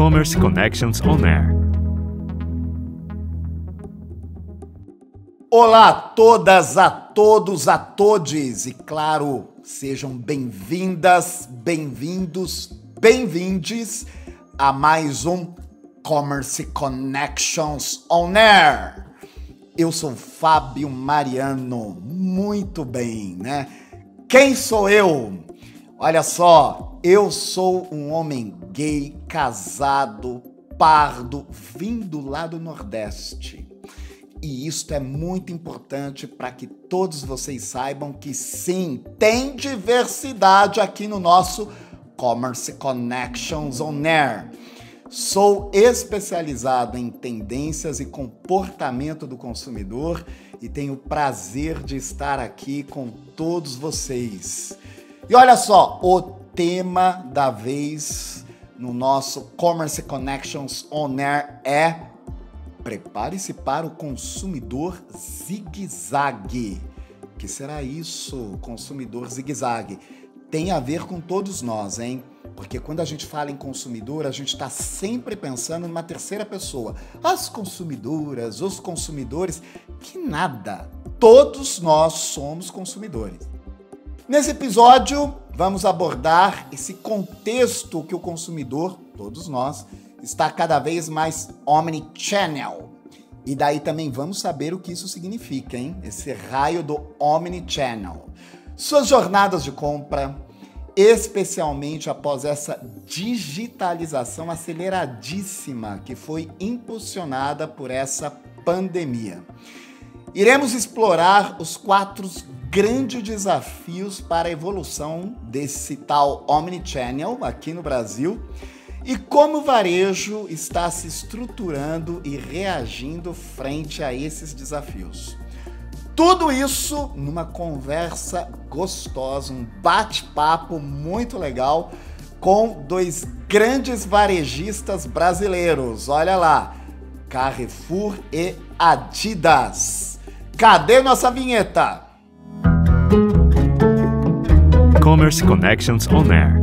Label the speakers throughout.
Speaker 1: Commerce Connections On Air.
Speaker 2: Olá a todas, a todos, a todes e claro, sejam bem-vindas, bem-vindos, bem-vindes a mais um Commerce Connections On Air. Eu sou Fábio Mariano, muito bem, né? Quem sou eu? Olha só, eu sou um homem gay, casado, pardo, vindo lá do Nordeste. E isto é muito importante para que todos vocês saibam que sim, tem diversidade aqui no nosso Commerce Connections On Air. Sou especializado em tendências e comportamento do consumidor e tenho o prazer de estar aqui com todos vocês. E olha só, o tema da vez no nosso Commerce Connections On Air é prepare-se para o consumidor zigue-zague. O que será isso, consumidor zigue-zague? Tem a ver com todos nós, hein? Porque quando a gente fala em consumidor, a gente está sempre pensando numa terceira pessoa. As consumidoras, os consumidores, que nada. Todos nós somos consumidores. Nesse episódio, vamos abordar esse contexto que o consumidor, todos nós, está cada vez mais omnichannel. E daí também vamos saber o que isso significa, hein? Esse raio do omnichannel. Suas jornadas de compra, especialmente após essa digitalização aceleradíssima que foi impulsionada por essa pandemia. Iremos explorar os 4 grandes desafios para a evolução desse tal omnichannel aqui no Brasil e como o varejo está se estruturando e reagindo frente a esses desafios. Tudo isso numa conversa gostosa, um bate-papo muito legal com 2 grandes varejistas brasileiros. Olha lá, Carrefour e Adidas. Cadê nossa vinheta?
Speaker 1: Commerce Connections On Air.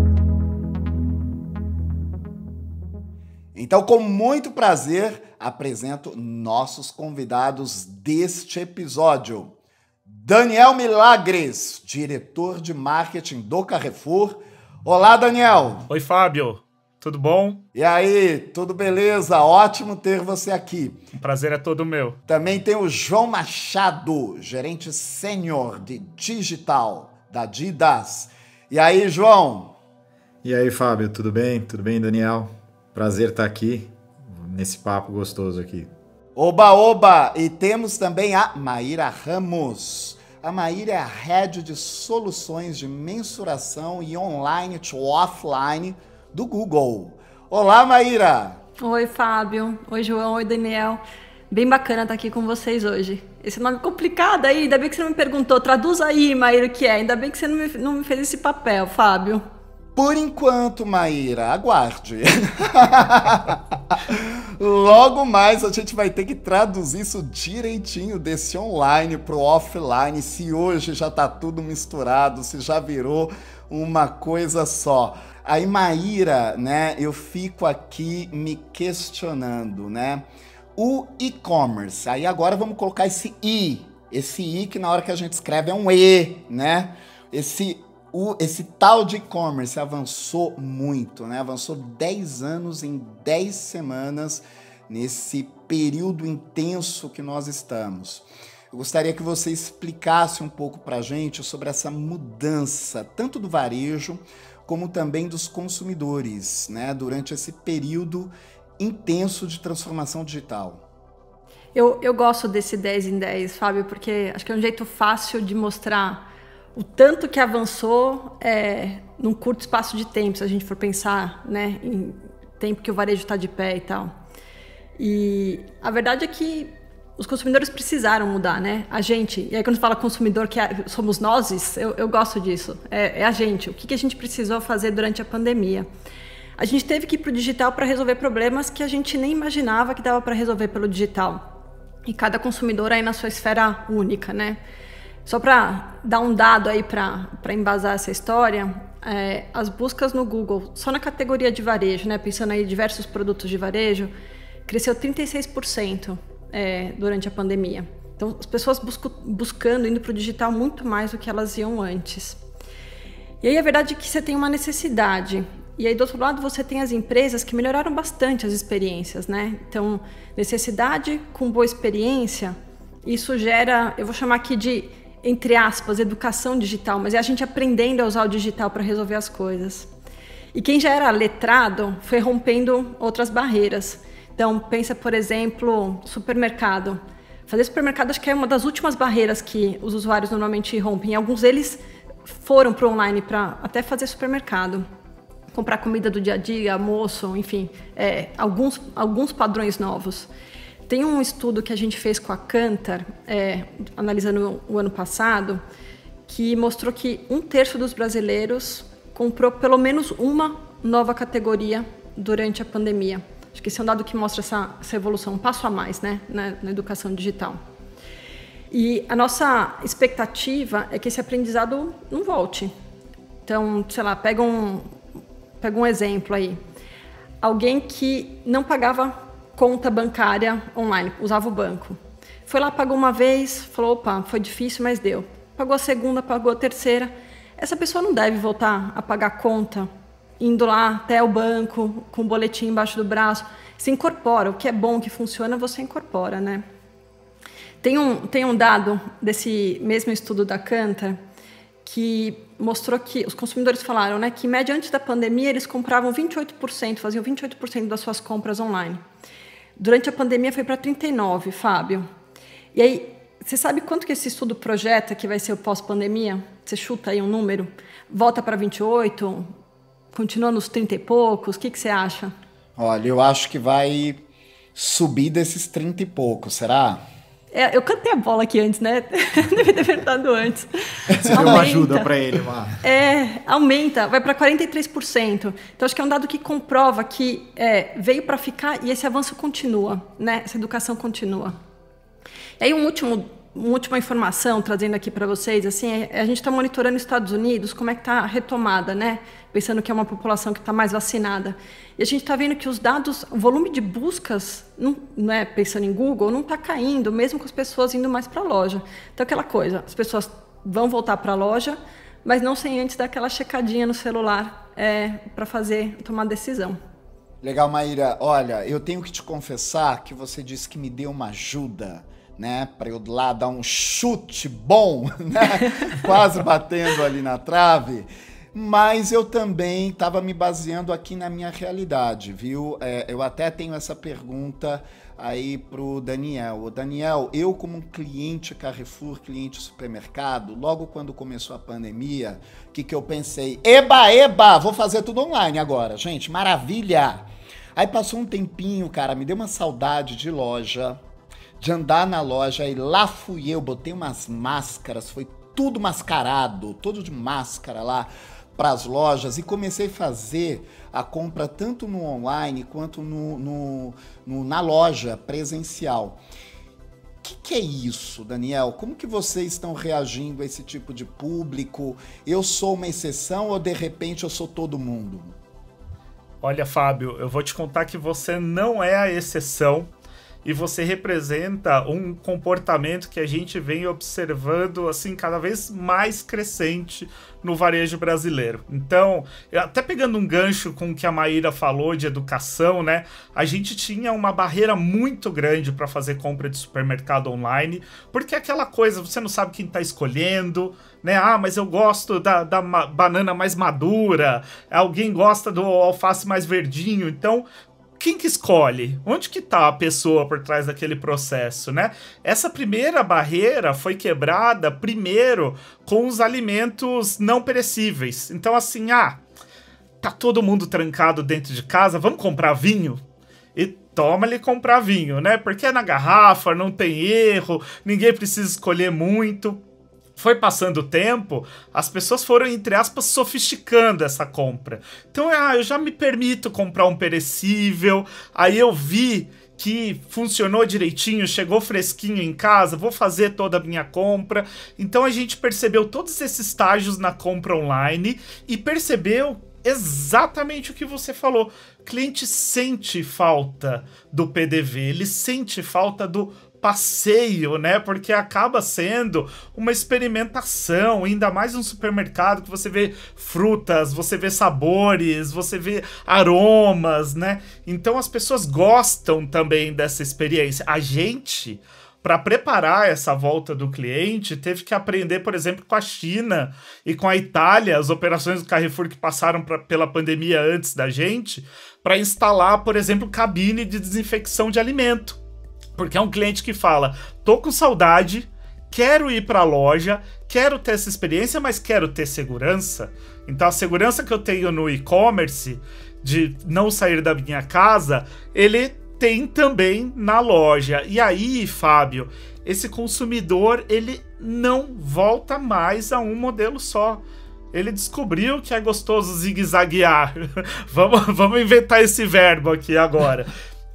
Speaker 2: Então, com muito prazer, apresento nossos convidados deste episódio. Daniel Milagres, diretor de marketing do Carrefour. Olá, Daniel.
Speaker 3: Oi, Fábio. Tudo bom?
Speaker 2: E aí, tudo beleza? Ótimo ter você aqui.
Speaker 3: O prazer é todo meu.
Speaker 2: Também tem o João Machado, gerente sênior de digital da Adidas. E aí, João?
Speaker 4: E aí, Fábio, tudo bem? Tudo bem, Daniel? Prazer estar aqui, nesse papo gostoso aqui.
Speaker 2: Oba, oba! E temos também a Maíra Ramos. A Maíra é a Head de Soluções de Mensuração e Online to Offline do Google. Olá, Maíra!
Speaker 5: Oi, Fábio. Oi, João. Oi, Daniel. Bem bacana estar aqui com vocês hoje. Esse nome é complicado aí, ainda bem que você não me perguntou. Traduz aí, Maíra, o que é. Ainda bem que você não me fez esse papel, Fábio.
Speaker 2: Por enquanto, Maíra, aguarde. Logo mais a gente vai ter que traduzir isso direitinho desse online pro offline, se hoje já tá tudo misturado, se já virou uma coisa só. Aí, Maíra, né, eu fico aqui me questionando, né? O e-commerce, aí agora vamos colocar esse i que na hora que a gente escreve é um e, né? Esse tal de e-commerce avançou muito, né? Avançou 10 anos em 10 semanas nesse período intenso que nós estamos. Eu gostaria que você explicasse um pouco para a gente sobre essa mudança, tanto do varejo como também dos consumidores, né? Durante esse período intenso de transformação digital.
Speaker 5: Eu gosto desse 10 em 10, Fábio, porque acho que é um jeito fácil de mostrar o tanto que avançou num curto espaço de tempo, se a gente for pensar, né, em tempo que o varejo está de pé e tal. E a verdade é que os consumidores precisaram mudar, né? A gente, e aí quando fala consumidor, que somos nós, eu gosto disso, é a gente. O que a gente precisou fazer durante a pandemia? A gente teve que ir para o digital para resolver problemas que a gente nem imaginava que dava para resolver pelo digital. E cada consumidor aí na sua esfera única, né? Só para dar um dado aí para embasar essa história, as buscas no Google, só na categoria de varejo, né, pensando aí em diversos produtos de varejo, cresceu 36% durante a pandemia. Então, as pessoas buscando, indo para o digital muito mais do que elas iam antes. E aí a verdade é que você tem uma necessidade. E aí do outro lado você tem as empresas que melhoraram bastante as experiências, né? Então, necessidade com boa experiência, isso gera, eu vou chamar aqui de, entre aspas, educação digital, mas é a gente aprendendo a usar o digital para resolver as coisas. E quem já era letrado foi rompendo outras barreiras. Então, pensa, por exemplo, supermercado. Fazer supermercado acho que é uma das últimas barreiras que os usuários normalmente rompem. Alguns deles foram para o online para até fazer supermercado. Comprar comida do dia a dia, almoço, enfim, alguns padrões novos. Tem um estudo que a gente fez com a Kantar, analisando o ano passado, que mostrou que 1/3 dos brasileiros comprou pelo menos uma nova categoria durante a pandemia. Acho que esse é um dado que mostra essa evolução, um passo a mais, né, na educação digital. E a nossa expectativa é que esse aprendizado não volte. Então, sei lá, pega um exemplo aí. Alguém que não pagava conta bancária online, usava o banco. Foi lá, pagou uma vez, falou, opa, foi difícil, mas deu. Pagou a segunda, pagou a terceira. Essa pessoa não deve voltar a pagar conta indo lá até o banco, com o boletim embaixo do braço. Se incorpora. O que é bom, o que funciona, você incorpora, né? Tem um dado desse mesmo estudo da Kantar que mostrou que os consumidores falaram, né, que em média antes da pandemia eles compravam 28%, faziam 28% das suas compras online. Durante a pandemia foi para 39%, Fábio. E aí, você sabe quanto que esse estudo projeta que vai ser o pós-pandemia? Você chuta aí um número? Volta para 28%? Continua nos 30 e poucos? O que você acha?
Speaker 2: Olha, eu acho que vai subir desses 30 e poucos, será?
Speaker 5: Eu cantei a bola aqui antes, né? Devia ter perguntado antes.
Speaker 4: Você deu uma ajuda para ele, Mar.
Speaker 5: Aumenta, vai para 43%. Então, acho que é um dado que comprova que veio para ficar e esse avanço continua, né? Essa educação continua. E aí, uma última informação, trazendo aqui para vocês, assim, a gente está monitorando os Estados Unidos, como é que está a retomada, né? Pensando que é uma população que está mais vacinada. E a gente está vendo que os dados, o volume de buscas, não é, pensando em Google, não está caindo, mesmo com as pessoas indo mais para a loja. Então, aquela coisa, as pessoas vão voltar para a loja, mas não sem antes dar aquela checadinha no celular para tomar decisão.
Speaker 2: Legal, Maíra. Olha, eu tenho que te confessar que você disse que me deu uma ajuda, né, para eu lá dar um chute bom, né, quase batendo ali na trave, mas eu também estava me baseando aqui na minha realidade, viu? Eu até tenho essa pergunta aí pro Daniel. O Daniel, eu como um cliente Carrefour, cliente supermercado, logo quando começou a pandemia, o que eu pensei? Eba, vou fazer tudo online agora, gente, maravilha! Aí passou um tempinho, cara, me deu uma saudade de loja, de andar na loja, e lá fui eu, botei umas máscaras, foi tudo mascarado, todo de máscara lá para as lojas, e comecei a fazer a compra tanto no online quanto na loja presencial. O que é isso, Daniel? Como que vocês estão reagindo a esse tipo de público? Eu sou uma exceção ou de repente eu sou todo mundo?
Speaker 3: Olha, Fábio, eu vou te contar que você não é a exceção. E você representa um comportamento que a gente vem observando assim cada vez mais crescente no varejo brasileiro. Então, até pegando um gancho com o que a Maíra falou de educação, né? A gente tinha uma barreira muito grande para fazer compra de supermercado online, porque aquela coisa, você não sabe quem está escolhendo, né? Ah, mas eu gosto da banana mais madura, alguém gosta do alface mais verdinho, então quem que escolhe? Onde que tá a pessoa por trás daquele processo, né? Essa primeira barreira foi quebrada primeiro com os alimentos não perecíveis. Então assim, tá todo mundo trancado dentro de casa, vamos comprar vinho? E toma-lhe comprar vinho, né? Porque é na garrafa, não tem erro, ninguém precisa escolher muito. Foi passando o tempo, as pessoas foram, entre aspas, sofisticando essa compra. Então, eu já me permito comprar um perecível. Aí eu vi que funcionou direitinho, chegou fresquinho em casa, vou fazer toda a minha compra. Então a gente percebeu todos esses estágios na compra online e percebeu exatamente o que você falou. O cliente sente falta do PDV, ele sente falta do passeio, né? Porque acaba sendo uma experimentação, ainda mais um supermercado que você vê frutas, você vê sabores, você vê aromas, né? Então as pessoas gostam também dessa experiência. A gente, para preparar essa volta do cliente, teve que aprender, por exemplo, com a China e com a Itália, as operações do Carrefour que passaram pela pandemia antes da gente, para instalar, por exemplo, cabine de desinfecção de alimento. Porque é um cliente que fala, tô com saudade, quero ir para a loja, quero ter essa experiência, mas quero ter segurança. Então a segurança que eu tenho no e-commerce, de não sair da minha casa, ele tem também na loja. E aí, Fábio, esse consumidor, ele não volta mais a um modelo só. Ele descobriu que é gostoso zigue-zaguear. Vamos inventar esse verbo aqui agora.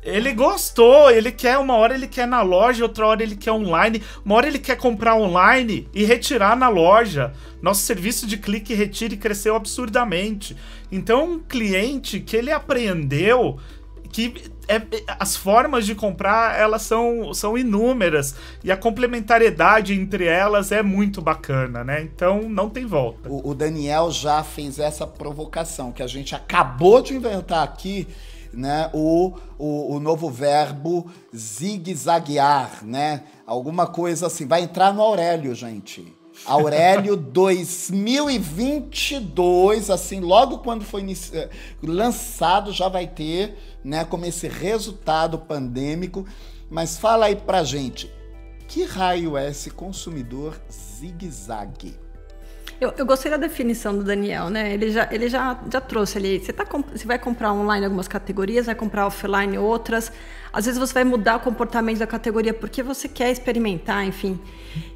Speaker 3: Ele gostou, ele quer, uma hora ele quer na loja, outra hora ele quer online, uma hora ele quer comprar online e retirar na loja. Nosso serviço de clique e retire cresceu absurdamente. Então, um cliente que ele aprendeu que as formas de comprar, elas são inúmeras, e a complementariedade entre elas é muito bacana, né? Então, não tem volta.
Speaker 2: O Daniel já fez essa provocação, que a gente acabou de inventar aqui, né, o novo verbo zigue-zaguear, né? Alguma coisa assim. Vai entrar no Aurélio, gente. Aurélio 2022, assim, logo quando foi lançado já vai ter, né, como esse resultado pandêmico. Mas fala aí pra gente, que raio é esse consumidor zigue-zague?
Speaker 5: Eu gostei da definição do Daniel, né? Ele já trouxe ali. Você vai comprar online algumas categorias, vai comprar offline outras. Às vezes você vai mudar o comportamento da categoria porque você quer experimentar, enfim.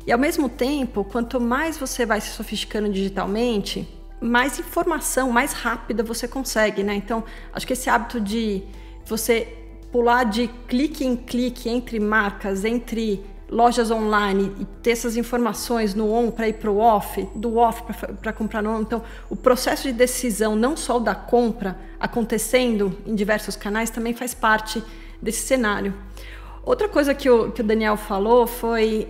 Speaker 5: E ao mesmo tempo, quanto mais você vai se sofisticando digitalmente, mais informação, mais rápida você consegue, né? Então, acho que esse hábito de você pular de clique em clique entre marcas, entre lojas online e ter essas informações no on para ir para o off, do off para comprar no on. Então, o processo de decisão, não só da compra, acontecendo em diversos canais, também faz parte desse cenário. Outra coisa que o Daniel falou foi,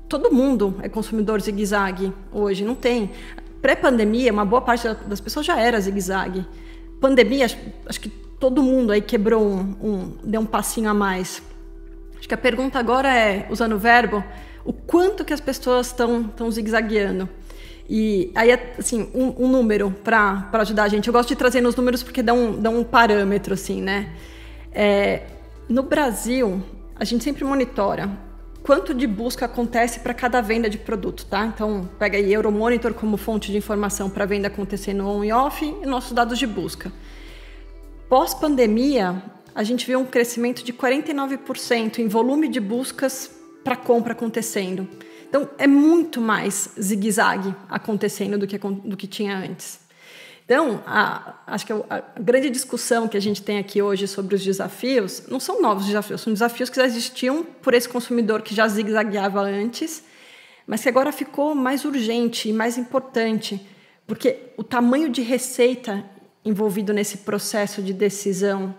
Speaker 5: todo mundo é consumidor zigue-zague hoje, não tem. Pré-pandemia, uma boa parte das pessoas já era zigue-zague. Pandemia, acho que todo mundo aí quebrou deu um passinho a mais. Acho que a pergunta agora é, usando o verbo, o quanto que as pessoas estão zigue-zagueando. E aí, assim, um número para ajudar a gente. Eu gosto de trazer nos números porque dá um parâmetro, assim, né? No Brasil, a gente sempre monitora quanto de busca acontece para cada venda de produto, tá? Então, pega aí Euromonitor como fonte de informação para venda acontecendo on e off e nossos dados de busca. Pós-pandemia, a gente viu um crescimento de 49% em volume de buscas para compra acontecendo. Então, é muito mais zigue-zague acontecendo do que tinha antes. Então, acho que a grande discussão que a gente tem aqui hoje sobre os desafios não são novos desafios, são desafios que já existiam por esse consumidor que já zigue-zagueava antes, mas que agora ficou mais urgente e mais importante, porque o tamanho de receita envolvido nesse processo de decisão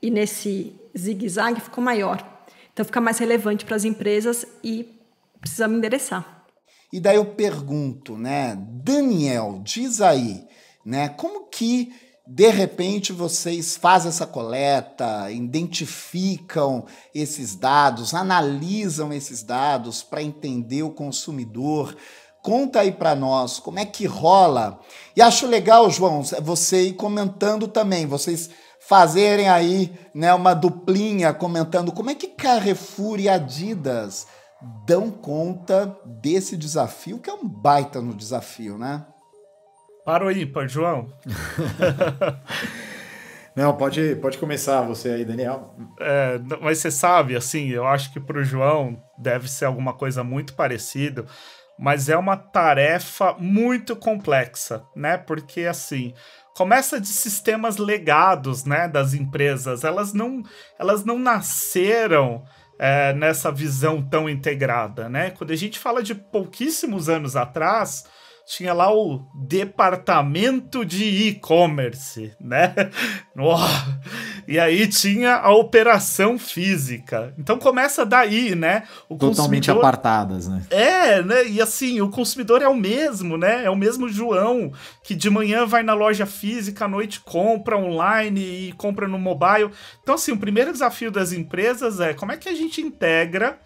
Speaker 5: e nesse zigue-zague ficou maior. Então fica mais relevante para as empresas e precisamos endereçar.
Speaker 2: E daí eu pergunto, né, Daniel, diz aí, né, como que de repente vocês fazem essa coleta, identificam esses dados, analisam esses dados para entender o consumidor? Conta aí para nós como é que rola. E acho legal, João, você ir comentando também, vocês fazerem aí, né, uma duplinha comentando como é que Carrefour e Adidas dão conta desse desafio, que é um baita no desafio, né?
Speaker 3: Para o ímpar, João.
Speaker 4: Não, pode começar você aí, Daniel.
Speaker 3: Mas você sabe, assim, eu acho que para o João deve ser alguma coisa muito parecida, mas é uma tarefa muito complexa, né? Porque, assim, começa de sistemas legados, né, das empresas. Elas não nasceram nessa visão tão integrada, né? Quando a gente fala de pouquíssimos anos atrás, tinha lá o departamento de e-commerce, né? E aí tinha a operação física. Então começa daí, né?
Speaker 4: Totalmente apartadas, né?
Speaker 3: Né? E assim, o consumidor é o mesmo, né? É o mesmo João, que de manhã vai na loja física, à noite compra online e compra no mobile. Então, assim, o primeiro desafio das empresas é como é que a gente integra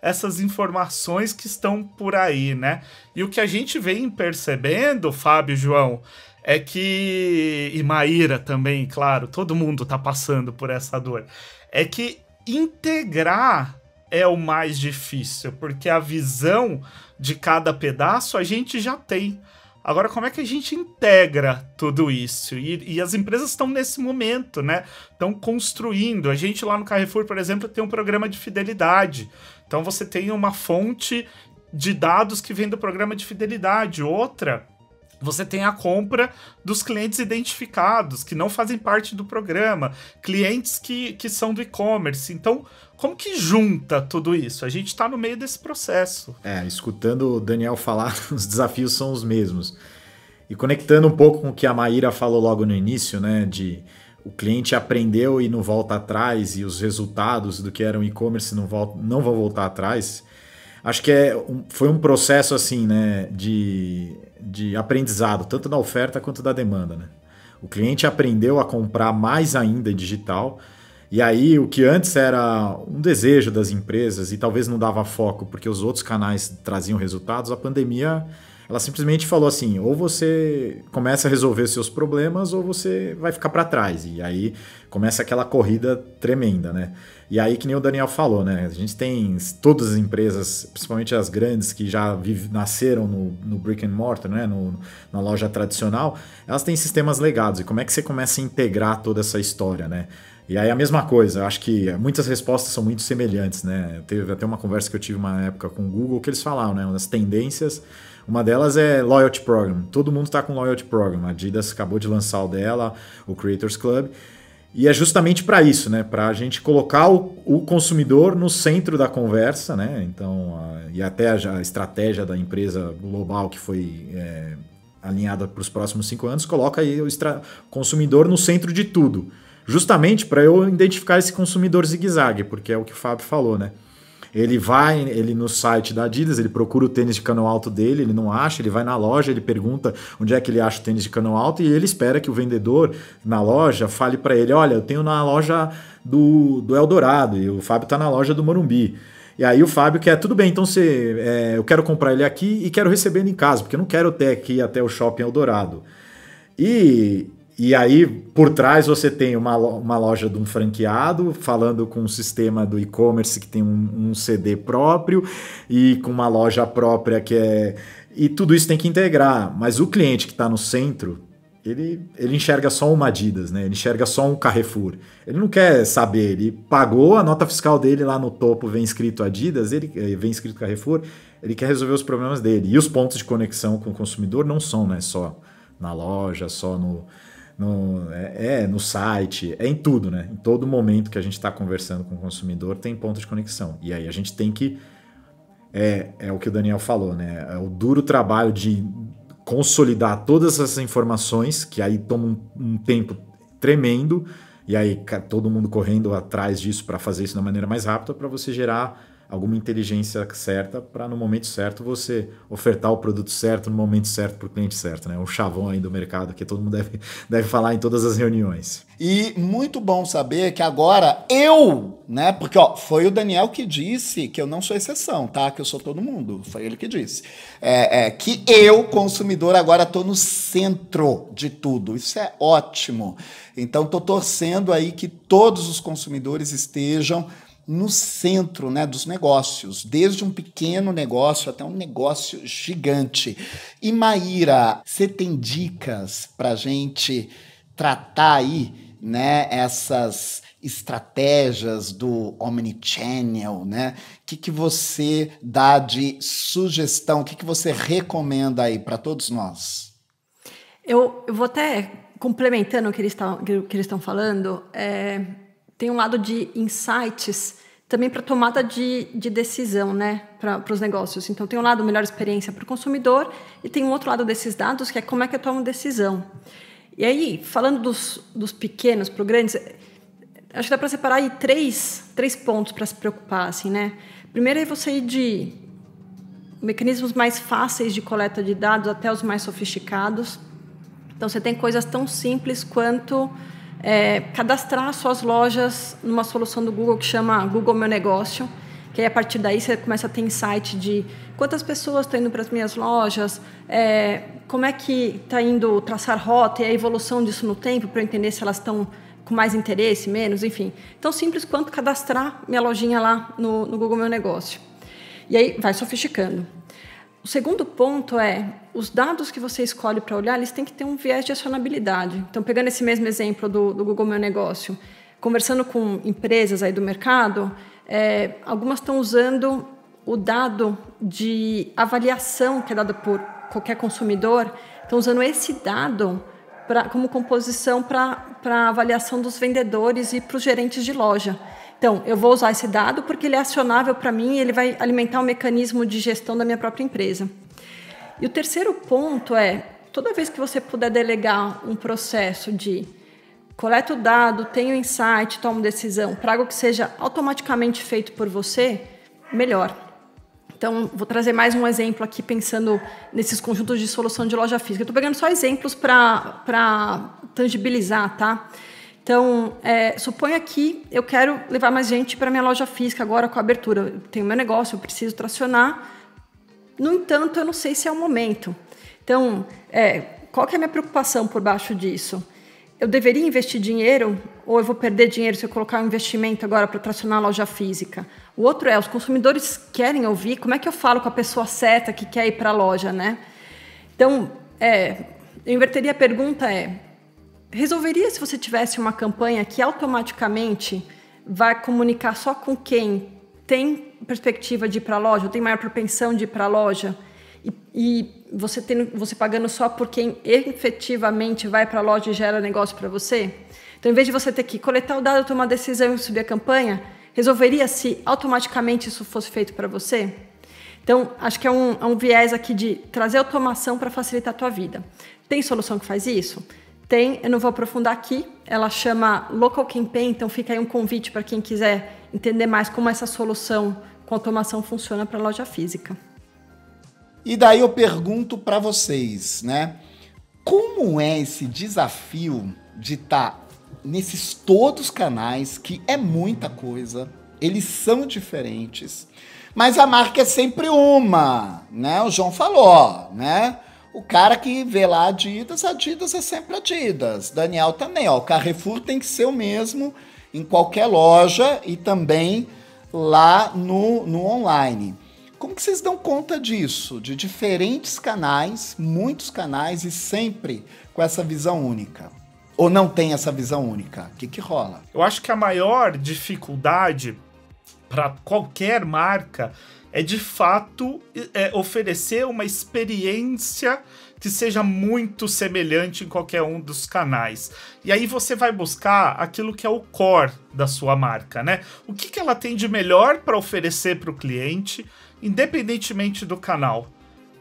Speaker 3: essas informações que estão por aí, né? E o que a gente vem percebendo, Fábio e João, é que, e Maíra também, claro, todo mundo tá passando por essa dor, é que integrar é o mais difícil, porque a visão de cada pedaço a gente já tem. Agora, como é que a gente integra tudo isso? E as empresas estão nesse momento, né? Estão construindo. A gente lá no Carrefour, por exemplo, tem um programa de fidelidade. Então você tem uma fonte de dados que vem do programa de fidelidade. Outra, você tem a compra dos clientes identificados, que não fazem parte do programa. Clientes que são do e-commerce. Então, como que junta tudo isso? A gente está no meio desse processo.
Speaker 4: Escutando o Daniel falar, os desafios são os mesmos. E conectando um pouco com o que a Maíra falou logo no início, né, de o cliente aprendeu e não volta atrás, e os resultados do que era um e-commerce não vão voltar atrás. Acho que foi um processo assim, né, de aprendizado, tanto da oferta quanto da demanda, né? O cliente aprendeu a comprar mais ainda em digital. E aí, o que antes era um desejo das empresas e talvez não dava foco porque os outros canais traziam resultados, a pandemia, ela simplesmente falou assim, ou você começa a resolver seus problemas ou você vai ficar para trás. E aí começa aquela corrida tremenda, né? E aí, que nem o Daniel falou, né? A gente tem todas as empresas, principalmente as grandes que já nasceram no brick and mortar, né? Na loja tradicional, elas têm sistemas legados. E como é que você começa a integrar toda essa história, né? E aí a mesma coisa, eu acho que muitas respostas são muito semelhantes, né? Teve até uma conversa que eu tive uma época com o Google que eles falaram, né? Uma das tendências, uma delas é Loyalty Program. Todo mundo está com Loyalty Program. A Adidas acabou de lançar o dela, o Creators Club. E é justamente para isso, né? Para a gente colocar o consumidor no centro da conversa, né? Então, e até a estratégia da empresa global que foi alinhada para os próximos 5 anos, coloca aí o consumidor no centro de tudo. Justamente para eu identificar esse consumidor zigue-zague, porque é o que o Fábio falou, né? Ele no site da Adidas, ele procura o tênis de cano alto dele, ele não acha, ele vai na loja, ele pergunta onde é que ele acha o tênis de cano alto e ele espera que o vendedor na loja fale para ele, olha, eu tenho na loja do Eldorado e o Fábio está na loja do Morumbi. E aí o Fábio quer, tudo bem, então eu quero comprar ele aqui e quero receber ele em casa, porque eu não quero ter aqui até o Shopping Eldorado. E aí, por trás, você tem uma loja de um franqueado falando com um sistema do e-commerce que tem um CD próprio e com uma loja própria que é... E tudo isso tem que integrar. Mas o cliente que está no centro, ele enxerga só uma Adidas, né? Ele enxerga só um Carrefour. Ele não quer saber. Ele pagou a nota fiscal dele lá no topo, vem escrito Adidas, vem escrito Carrefour. Ele quer resolver os problemas dele. E os pontos de conexão com o consumidor não são, né, só na loja, só no site, é em tudo, né? Em todo momento que a gente está conversando com o consumidor tem ponto de conexão. E aí a gente tem que... É o que o Daniel falou, né? É o duro trabalho de consolidar todas essas informações, que aí toma um tempo tremendo, e aí todo mundo correndo atrás disso para fazer isso da maneira mais rápida, para você gerar alguma inteligência certa para no momento certo você ofertar o produto certo no momento certo para o cliente certo, né? Um chavão aí do mercado que todo mundo deve falar em todas as reuniões.
Speaker 2: E muito bom saber que agora né? Porque foi o Daniel que disse que eu não sou exceção, tá? Que eu sou todo mundo. Foi ele que disse. Que eu, consumidor, agora estou no centro de tudo. Isso é ótimo. Então, estou torcendo aí que todos os consumidores estejam no centro, né, dos negócios, desde um pequeno negócio até um negócio gigante. E Maíra, você tem dicas para a gente tratar aí, né, essas estratégias do Omnichannel, né? O que você dá de sugestão, o que você recomenda aí para todos nós?
Speaker 5: Eu vou até complementando o que eles estão falando, tem um lado de insights também para tomada de decisão, né, para os negócios. Então, tem um lado melhor experiência para o consumidor e tem um outro lado desses dados que é como é que eu tomo decisão. E aí, falando dos pequenos para os grandes, acho que dá para separar aí três pontos para se preocupar, assim, né? Primeiro é você ir de mecanismos mais fáceis de coleta de dados até os mais sofisticados. Então, você tem coisas tão simples quanto cadastrar suas lojas numa solução do Google que chama Google Meu Negócio, que aí, a partir daí você começa a ter insight de quantas pessoas estão indo para as minhas lojas, como é que está indo traçar rota e a evolução disso no tempo para eu entender se elas estão com mais interesse, menos, enfim. Tão simples quanto cadastrar minha lojinha lá no Google Meu Negócio. E aí vai sofisticando. O segundo ponto é, os dados que você escolhe para olhar, eles têm que ter um viés de acionabilidade. Então, pegando esse mesmo exemplo do Google Meu Negócio, conversando com empresas aí do mercado, algumas estão usando o dado de avaliação que é dado por qualquer consumidor, estão usando esse dado como composição para avaliação dos vendedores e para os gerentes de loja. Então, eu vou usar esse dado porque ele é acionável para mim e ele vai alimentar um mecanismo de gestão da minha própria empresa. E o terceiro ponto é, toda vez que você puder delegar um processo de coleta o dado, tenho insight, tomo decisão, para algo que seja automaticamente feito por você, melhor. Então, vou trazer mais um exemplo aqui pensando nesses conjuntos de solução de loja física. Estou pegando só exemplos para tangibilizar, tá? Então, suponha que eu quero levar mais gente para minha loja física agora com a abertura. Eu tenho meu negócio, eu preciso tracionar. No entanto, eu não sei se é o momento. Então, qual que é a minha preocupação por baixo disso? Eu deveria investir dinheiro ou eu vou perder dinheiro se eu colocar um investimento agora para tracionar a loja física? O outro os consumidores querem ouvir, como é que eu falo com a pessoa certa que quer ir para a loja, né? Então, eu inverteria a pergunta, resolveria se você tivesse uma campanha que automaticamente vai comunicar só com quem tem perspectiva de ir para a loja, ou tem maior propensão de ir para a loja, e você pagando só por quem efetivamente vai para a loja e gera negócio para você? Então, em vez de você ter que coletar o dado, tomar a decisão e subir a campanha, resolveria se automaticamente isso fosse feito para você? Então, acho que é um viés aqui de trazer automação para facilitar a tua vida. Tem solução que faz isso? Tem, eu não vou aprofundar aqui, ela chama Local Campaign, então fica aí um convite para quem quiser entender mais como essa solução com automação funciona para a loja física.
Speaker 2: E daí eu pergunto para vocês, né? Como é esse desafio de estar nesses todos canais, que é muita coisa, eles são diferentes, mas a marca é sempre uma, né? O João falou, né? O cara que vê lá Adidas é sempre Adidas. Daniel também, ó. O Carrefour tem que ser o mesmo em qualquer loja e também lá no online. Como que vocês dão conta disso? De diferentes canais, muitos canais e sempre com essa visão única? Ou não tem essa visão única? O que rola?
Speaker 3: Eu acho que a maior dificuldade para qualquer marca é, de fato, oferecer uma experiência que seja muito semelhante em qualquer um dos canais. E aí você vai buscar aquilo que é o core da sua marca, né? O que ela tem de melhor para oferecer para o cliente, independentemente do canal.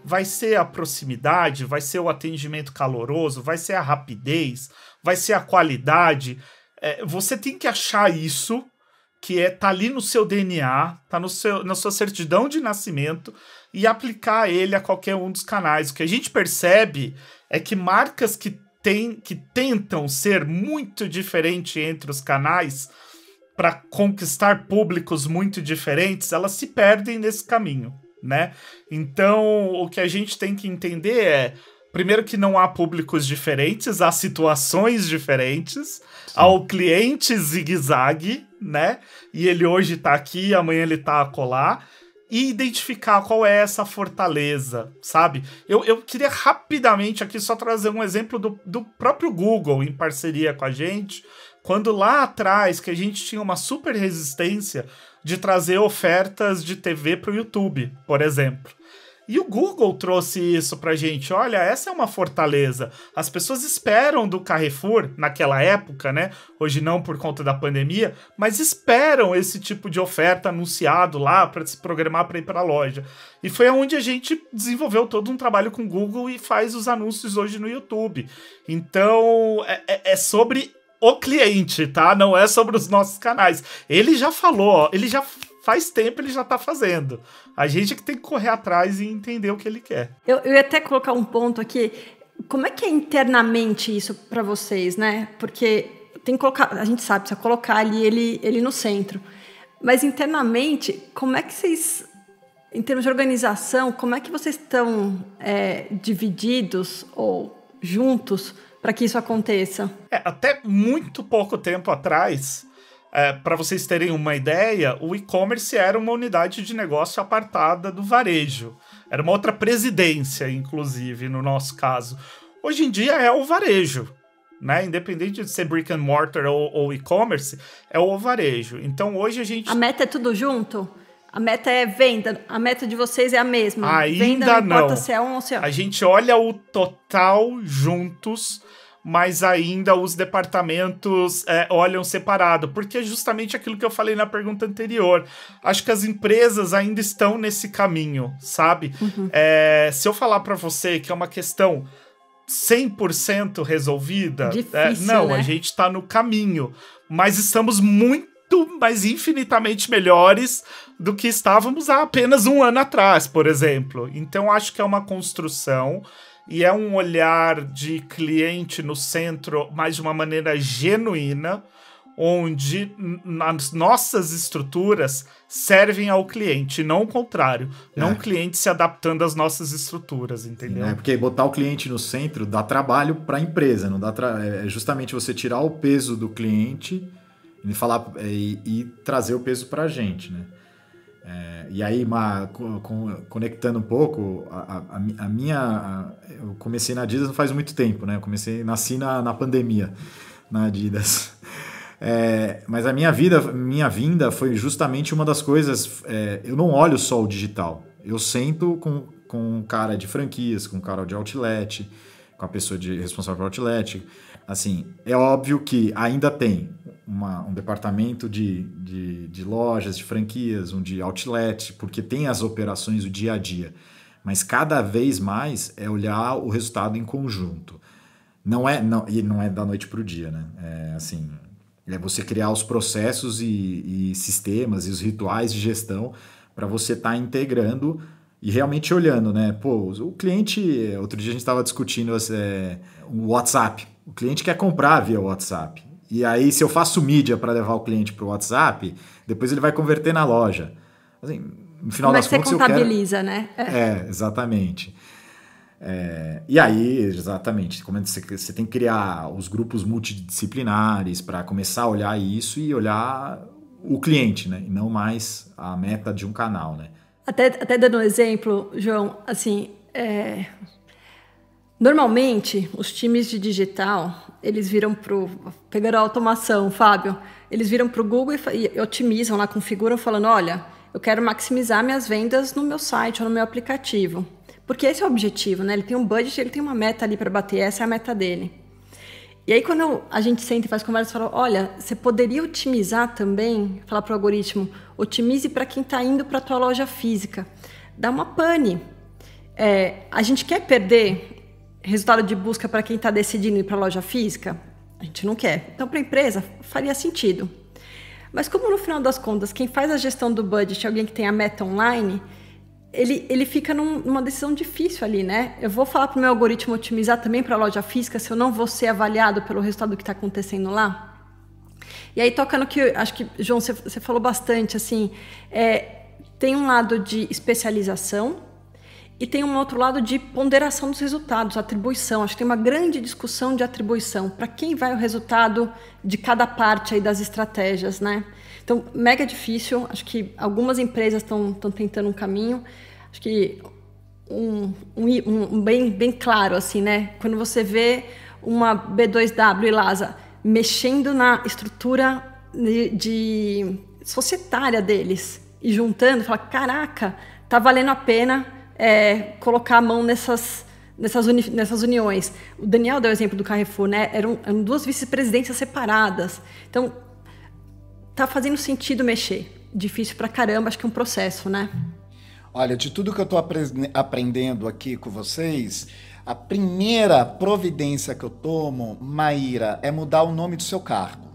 Speaker 3: Vai ser a proximidade, vai ser o atendimento caloroso, vai ser a rapidez, vai ser a qualidade. Você tem que achar isso, que tá ali no seu DNA, tá na sua certidão de nascimento, e aplicar ele a qualquer um dos canais. O que a gente percebe é que marcas que tentam ser muito diferentes entre os canais para conquistar públicos muito diferentes, elas se perdem nesse caminho, né? Então, o que a gente tem que entender é, primeiro, que não há públicos diferentes, há situações diferentes, há o cliente zigue-zague, né? E ele hoje tá aqui, amanhã ele tá acolá, e identificar qual é essa fortaleza, sabe? Eu queria rapidamente aqui só trazer um exemplo do próprio Google, em parceria com a gente, Quando lá atrás que a gente tinha uma super resistência de trazer ofertas de TV para o YouTube, por exemplo. E o Google trouxe isso pra gente. Olha, essa é uma fortaleza. As pessoas esperam do Carrefour, naquela época, né? Hoje não por conta da pandemia, mas esperam esse tipo de oferta anunciado lá para se programar para ir para a loja. E foi onde a gente desenvolveu todo um trabalho com o Google e faz os anúncios hoje no YouTube. Então, é sobre o cliente, tá? Não é sobre os nossos canais. Ele já falou, ó, ele já faz tempo, ele já tá fazendo. A gente é que tem que correr atrás e entender o que ele quer.
Speaker 5: Eu ia até colocar um ponto aqui. Como é que é internamente isso para vocês, né? Porque tem que colocar, a gente sabe, precisa colocar ali ele no centro. Mas internamente, como é que vocês, em termos de organização, como é que vocês estão divididos ou juntos para que isso aconteça?
Speaker 3: Até muito pouco tempo atrás, para vocês terem uma ideia, o e-commerce era uma unidade de negócio apartada do varejo. Era uma outra presidência, inclusive, no nosso caso. Hoje em dia é o varejo, né? Independente de ser brick and mortar ou e-commerce, é o varejo. Então hoje a gente...
Speaker 5: A meta é tudo junto? A meta é venda? A meta de vocês é a mesma?
Speaker 3: Ainda
Speaker 5: venda não importa
Speaker 3: não.
Speaker 5: se é um ou se é outro.
Speaker 3: A gente olha o total juntos, mas ainda os departamentos olham separado, porque é justamente aquilo que eu falei na pergunta anterior. Acho que as empresas ainda estão nesse caminho, sabe? Uhum. Se eu falar para você que é uma questão 100% resolvida,
Speaker 5: difícil,
Speaker 3: não,
Speaker 5: né?
Speaker 3: A gente está no caminho, mas estamos muito, mas infinitamente melhores do que estávamos há apenas um ano atrás, por exemplo. Então, acho que é uma construção e é um olhar de cliente no centro, mas de uma maneira genuína, onde as nossas estruturas servem ao cliente, não o contrário. Não o cliente se adaptando às nossas estruturas, entendeu?
Speaker 4: Porque botar o cliente no centro dá trabalho para a empresa, não dá é justamente você tirar o peso do cliente e falar e trazer o peso para a gente, né? E aí, conectando um pouco, eu comecei na Adidas não faz muito tempo, né? Nasci na pandemia, na Adidas. Mas a minha vinda foi justamente uma das coisas. Eu não olho só o digital. Eu sento com um cara de franquias, com um cara de outlet, com a pessoa responsável por outlet. Assim, é óbvio que ainda tem um departamento de lojas, de franquias, um de outlet, porque tem as operações do dia a dia. Mas cada vez mais é olhar o resultado em conjunto. E não é da noite para o dia, né? É você criar os processos e sistemas e os rituais de gestão para você estar integrando e realmente olhando, né? Pô, o cliente... Outro dia a gente estava discutindo o WhatsApp. O cliente quer comprar via WhatsApp. E aí, se eu faço mídia para levar o cliente para o WhatsApp, depois ele vai converter na loja. Assim, no final das contas,
Speaker 5: você contabiliza, né?
Speaker 4: Exatamente. E aí, exatamente, você tem que criar os grupos multidisciplinares para começar a olhar isso e olhar o cliente, né? E não mais a meta de um canal, né?
Speaker 5: Até dando um exemplo, João, assim, normalmente os times de digital, eles viram pegaram a automação, Fábio, eles viram para o Google e otimizam lá, configuram falando, olha, eu quero maximizar minhas vendas no meu site ou no meu aplicativo. Porque esse é o objetivo, né? Ele tem um budget, ele tem uma meta ali para bater, essa é a meta dele. E aí quando a gente senta e faz conversa, fala, olha, você poderia otimizar também, falar para o algoritmo, otimize para quem está indo para a tua loja física. Dá uma pane. A gente quer perder resultado de busca para quem está decidindo ir para a loja física? A gente não quer. Então, para a empresa, faria sentido. Mas como no final das contas, quem faz a gestão do budget é alguém que tem a meta online, ele fica numa decisão difícil ali, né? Eu vou falar para o meu algoritmo otimizar também para a loja física se eu não vou ser avaliado pelo resultado que está acontecendo lá? E aí toca no que, acho que, João, você falou bastante, assim, tem um lado de especialização e tem um outro lado de ponderação dos resultados, atribuição. Acho que tem uma grande discussão de atribuição. Para quem vai o resultado de cada parte aí das estratégias, né? Então, mega difícil. Acho que algumas empresas estão tentando um caminho. Acho que bem claro, assim, né? Quando você vê uma B2W e Lasa mexendo na estrutura de societária deles e juntando, falar, caraca, tá valendo a pena colocar a mão nessas uniões. O Daniel deu o exemplo do Carrefour, né? Eram 2 vice-presidências separadas. Então, tá fazendo sentido mexer. Difícil pra caramba, acho que é um processo, né?
Speaker 2: Olha, de tudo que eu tô aprendendo aqui com vocês, a primeira providência que eu tomo, Maíra, é mudar o nome do seu cargo.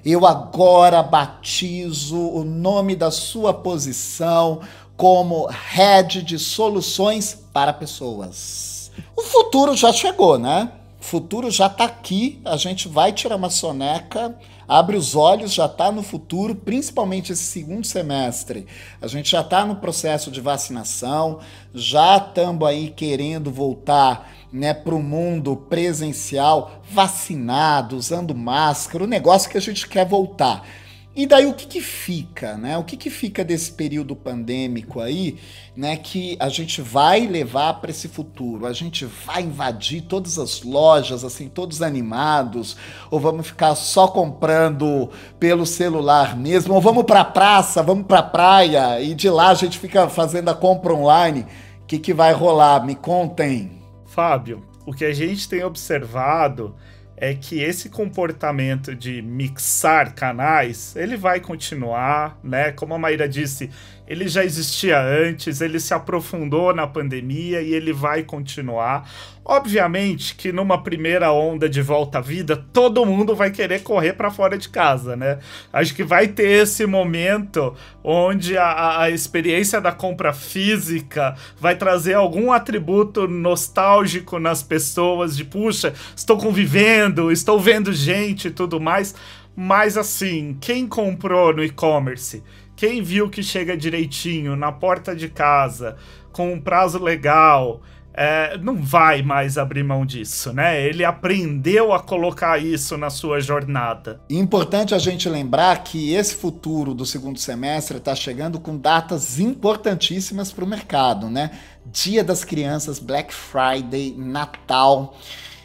Speaker 2: Eu agora batizo o nome da sua posição como Head de Soluções para Pessoas. O futuro já chegou, né? O futuro já tá aqui, a gente vai tirar uma soneca, abre os olhos, já tá no futuro, principalmente esse segundo semestre. A gente já tá no processo de vacinação, já estamos aí querendo voltar, né, para o mundo presencial, vacinado, usando máscara, o negócio que a gente quer voltar. E daí o que fica, né? O que fica desse período pandêmico aí, né, que a gente vai levar para esse futuro? A gente vai invadir todas as lojas, assim, todos animados? Ou vamos ficar só comprando pelo celular mesmo? Ou vamos para a praça, vamos para a praia e de lá a gente fica fazendo a compra online? O que vai rolar? Me contem.
Speaker 3: Fábio, o que a gente tem observado é que esse comportamento de mixar canais, ele vai continuar, né? Como a Maíra disse, ele já existia antes, ele se aprofundou na pandemia e ele vai continuar. Obviamente que numa primeira onda de volta à vida, todo mundo vai querer correr para fora de casa, né? Acho que vai ter esse momento onde a experiência da compra física vai trazer algum atributo nostálgico nas pessoas, de puxa, estou convivendo, estou vendo gente e tudo mais. Mas assim, quem comprou no e-commerce, quem viu que chega direitinho na porta de casa, com um prazo legal, não vai mais abrir mão disso, né? Ele aprendeu a colocar isso na sua jornada.
Speaker 2: Importante a gente lembrar que esse futuro do segundo semestre está chegando com datas importantíssimas para o mercado, né? Dia das Crianças, Black Friday, Natal.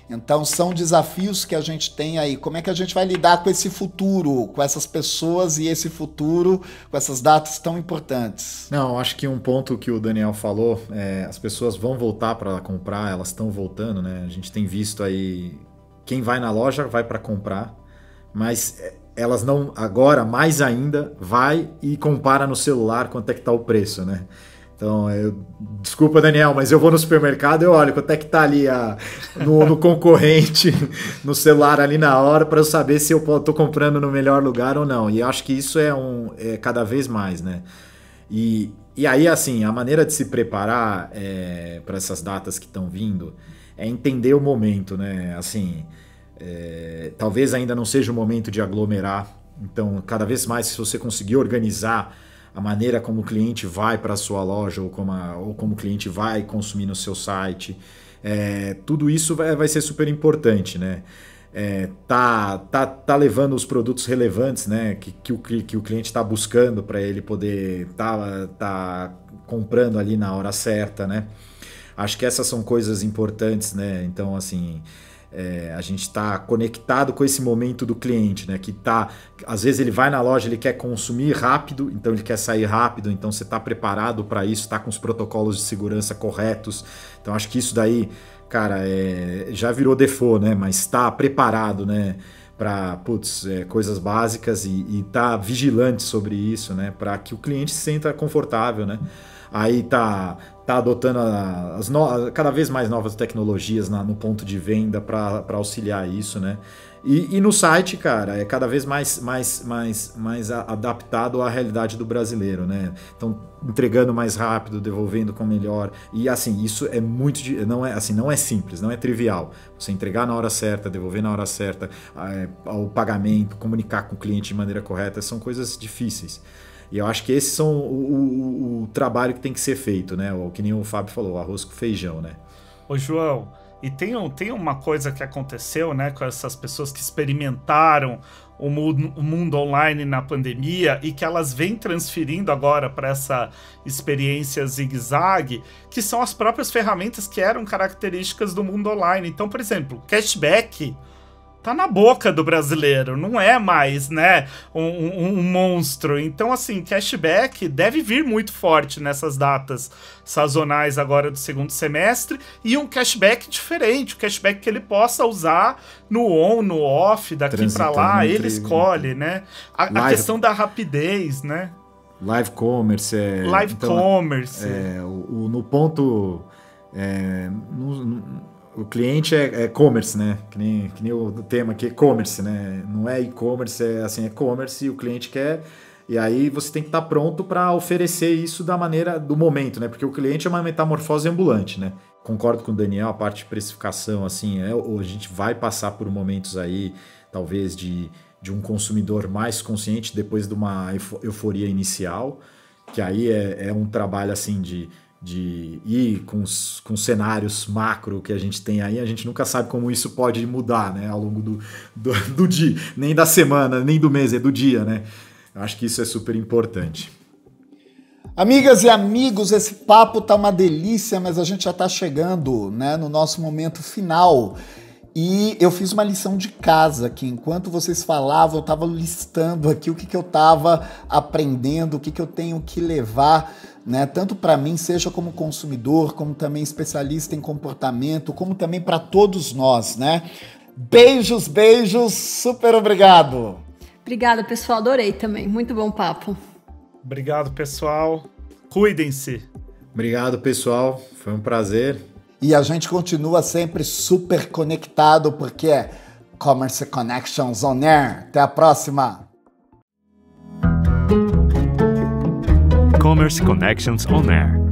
Speaker 2: Então são desafios que a gente tem aí. Como é que a gente vai lidar com esse futuro, com essas pessoas e esse futuro, com essas datas tão importantes?
Speaker 4: Não, acho que um ponto que o Daniel falou, as pessoas vão voltar para comprar, elas estão voltando, né? A gente tem visto aí, quem vai na loja vai para comprar, mas elas não, agora mais ainda, vai e compara no celular quanto é que tá o preço, né? Então, desculpa, Daniel, mas eu vou no supermercado e eu olho quanto é que tá ali no concorrente, no celular ali na hora, para eu saber se eu tô comprando no melhor lugar ou não. E eu acho que isso é cada vez mais, né? E aí, assim, a maneira de se preparar para essas datas que estão vindo é entender o momento, né? Assim, talvez ainda não seja o momento de aglomerar. Então, cada vez mais, se você conseguir organizar a maneira como o cliente vai para a sua loja ou como o cliente vai consumir no seu site, tudo isso vai ser super importante, né? Tá levando os produtos relevantes, né? Que o cliente está buscando para ele poder tá comprando ali na hora certa, né? Acho que essas são coisas importantes, né? Então, assim, a gente está conectado com esse momento do cliente, né? Que às vezes ele vai na loja, ele quer consumir rápido, então ele quer sair rápido, então você está preparado para isso, está com os protocolos de segurança corretos. Então acho que isso daí, cara, já virou default, né? Mas está preparado, né? Para coisas básicas e tá vigilante sobre isso, né? Para que o cliente se sinta confortável, né? Aí tá adotando cada vez mais novas tecnologias no ponto de venda para auxiliar isso, né? E no site, cara, é cada vez mais adaptado à realidade do brasileiro, né? Então, entregando mais rápido, devolvendo com melhor. E assim, isso é não é simples, não é trivial. Você entregar na hora certa, devolver na hora certa, o pagamento, comunicar com o cliente de maneira correta, são coisas difíceis. E eu acho que esses são o trabalho que tem que ser feito, né? O que nem o Fábio falou, arroz com feijão, né?
Speaker 3: Ô, João, e tem uma coisa que aconteceu, né, com essas pessoas que experimentaram o mundo online na pandemia e que elas vêm transferindo agora para essa experiência zigue-zague, que são as próprias ferramentas que eram características do mundo online. Então, por exemplo, cashback tá na boca do brasileiro, não é mais, né, um monstro. Então, assim, cashback deve vir muito forte nessas datas sazonais agora do segundo semestre, e um cashback diferente, um cashback que ele possa usar no on, no off, daqui para lá, ele escolhe, né? A questão da rapidez, né?
Speaker 4: Live commerce.
Speaker 3: Live commerce.
Speaker 4: No ponto... o cliente é commerce, né? Que nem o tema aqui, commerce, né? Não é e-commerce, é commerce e o cliente quer. E aí você tem que estar pronto para oferecer isso da maneira do momento, né? Porque o cliente é uma metamorfose ambulante, né? Concordo com o Daniel, a parte de precificação, assim, a gente vai passar por momentos aí, talvez, de um consumidor mais consciente depois de uma euforia inicial, que aí é um trabalho, assim, de ir com cenários macro que a gente tem aí, a gente nunca sabe como isso pode mudar, né, ao longo do dia, nem da semana, nem do mês, é do dia, né? Eu acho que isso é super importante.
Speaker 2: Amigas e amigos, esse papo tá uma delícia, mas a gente já tá chegando, né, no nosso momento final. E eu fiz uma lição de casa que enquanto vocês falavam, eu tava listando aqui o que eu tava aprendendo, o que eu tenho que levar, né, tanto para mim, seja como consumidor, como também especialista em comportamento, como também para todos nós, né? Beijos, beijos, super obrigado.
Speaker 5: Obrigada, pessoal, adorei também, muito bom papo.
Speaker 3: Obrigado, pessoal. Cuidem-se.
Speaker 4: Obrigado, pessoal. Foi um prazer.
Speaker 2: E a gente continua sempre super conectado, porque é Commerce Connections On Air. Até a próxima.
Speaker 1: Commerce Connections On Air.